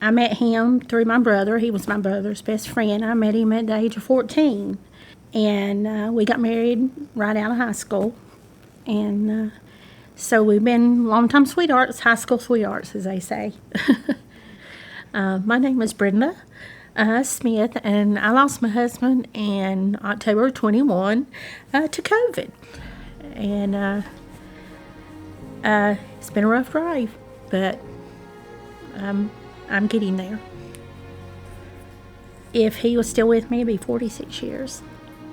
I met him through my brother. He was my brother's best friend. I met him at the age of 14. And we got married right out of high school. And so we've been longtime sweethearts, high school sweethearts, as they say. My name is Brenda Smith, and I lost my husband in October 21 to COVID. And it's been a rough drive, but I'm getting there. If he was still with me, it'd be 46 years.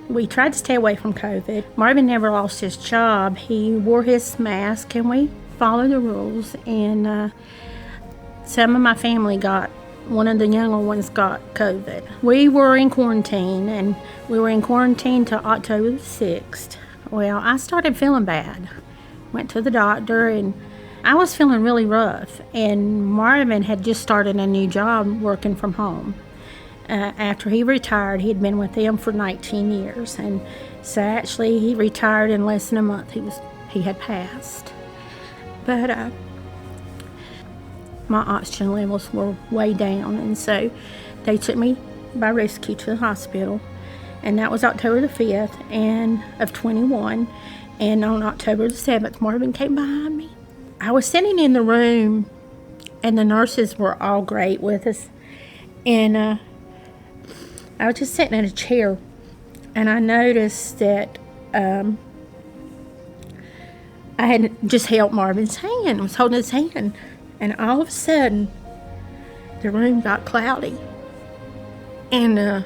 We tried to stay away from COVID. Marvin never lost his job. He wore his mask, and we followed the rules. And some of my family one of the younger ones got COVID. We were in quarantine, and we were in quarantine till October the 6th. Well, I started feeling bad. Went to the doctor, and I was feeling really rough. And Marvin had just started a new job working from home. After he retired, he had been with them for 19 years. And so actually he retired in less than a month. He had passed. But my oxygen levels were way down, and so they took me by rescue to the hospital. And that was October the 5th of 21. And on October the 7th, Marvin came behind me. I was sitting in the room, and the nurses were all great with us. And I was just sitting in a chair, and I noticed that I had just held Marvin's hand. I was holding his hand, and all of a sudden, the room got cloudy. And I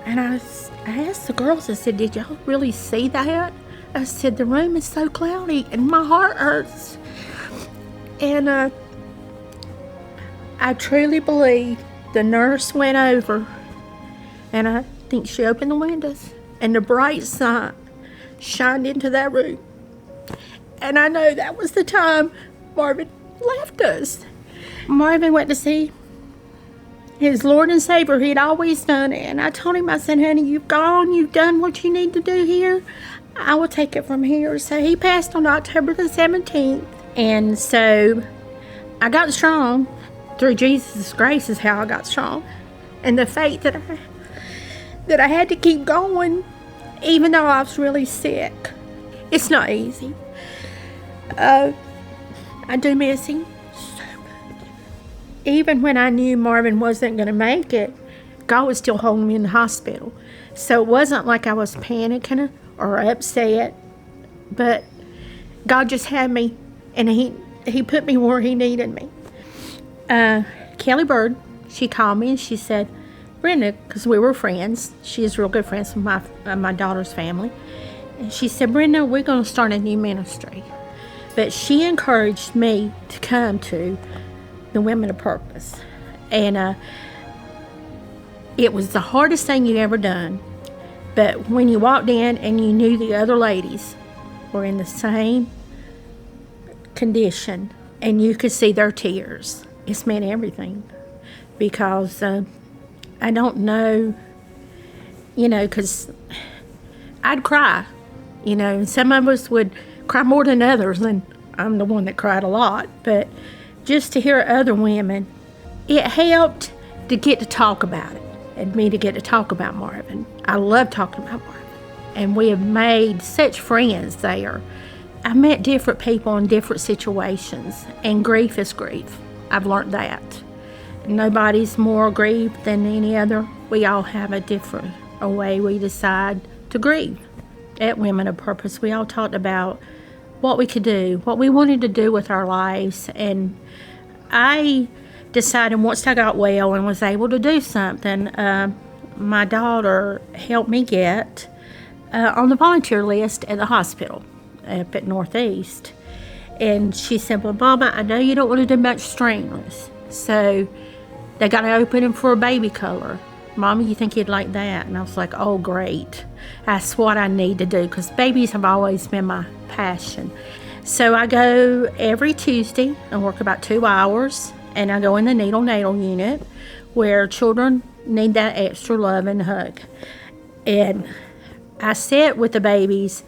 asked the girls, I said, "Did y'all really see that?" I said, "The room is so cloudy, and my heart hurts." And I truly believe the nurse went over, and I think she opened the windows, and the bright sun shined into that room. And I know that was the time Marvin left us. Marvin went to see his Lord and Savior. He'd always done it. And I told him, I said, "Honey, you've gone. You've done what you need to do here. I will take it from here." So he passed on October the 17th. And so I got strong. Through Jesus' grace is how I got strong. And the faith that I had to keep going, even though I was really sick. It's not easy. I do miss him so much. Even when I knew Marvin wasn't going to make it, God was still holding me in the hospital. So it wasn't like I was panicking or upset, but God just had me, and he put me where he needed me. Kelly Bird, she called me and she said, "Brenda," because we were friends. She is real good friends with my daughter's family. And she said, "Brenda, we're going to start a new ministry." But she encouraged me to come to the Women of Purpose. And it was the hardest thing you ever done. But when you walked in and you knew the other ladies were in the same condition, and you could see their tears, it's meant everything. Because I don't know, because I'd cry, and some of us would cry more than others, and I'm the one that cried a lot. But just to hear other women, it helped to get to talk about it, and me to get to talk about Marvin. I love talking about Marvin, and we have made such friends there. I met different people in different situations, and grief is grief. I've learned that. Nobody's more grieved than any other. We all have a way we decide to grieve. At Women of Purpose, we all talked about what we could do, what we wanted to do with our lives. And I decided once I got well and was able to do something, my daughter helped me get on the volunteer list at the hospital up at Northeast. And she said, "Well, Mama, I know you don't want to do much streamers, so they got to open them for a baby color. Mama, you think you'd like that?" And I was like, "Oh, great. That's what I need to do," because babies have always been my passion. So I go every Tuesday and work about 2 hours, and I go in the neonatal unit where children need that extra love and hug. And I sit with the babies,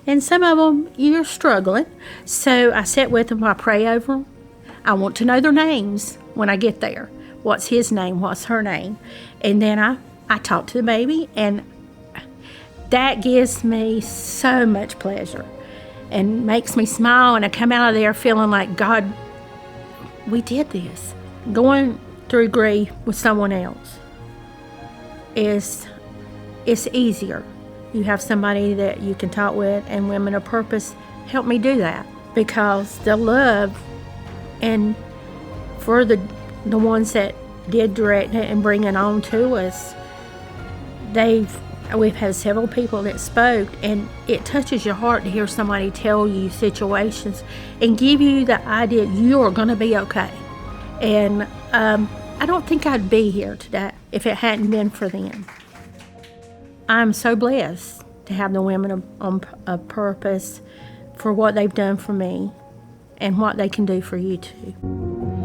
and some of them, you're struggling. So I sit with them, I pray over them. I want to know their names. when I get there. What's his name? What's her name? And then I talk to the baby, and that gives me so much pleasure and makes me smile, and I come out of there feeling like, God, we did this. Going through grief with someone else it's easier. You have somebody that you can talk with, and Women of Purpose help me do that, because the love, and for the ones that did direct it and bring it on to us, we've had several people that spoke, and it touches your heart to hear somebody tell you situations and give you the idea you're going to be okay. And I don't think I'd be here today if it hadn't been for them. I'm so blessed to have the Women of Purpose for what they've done for me and what they can do for you too.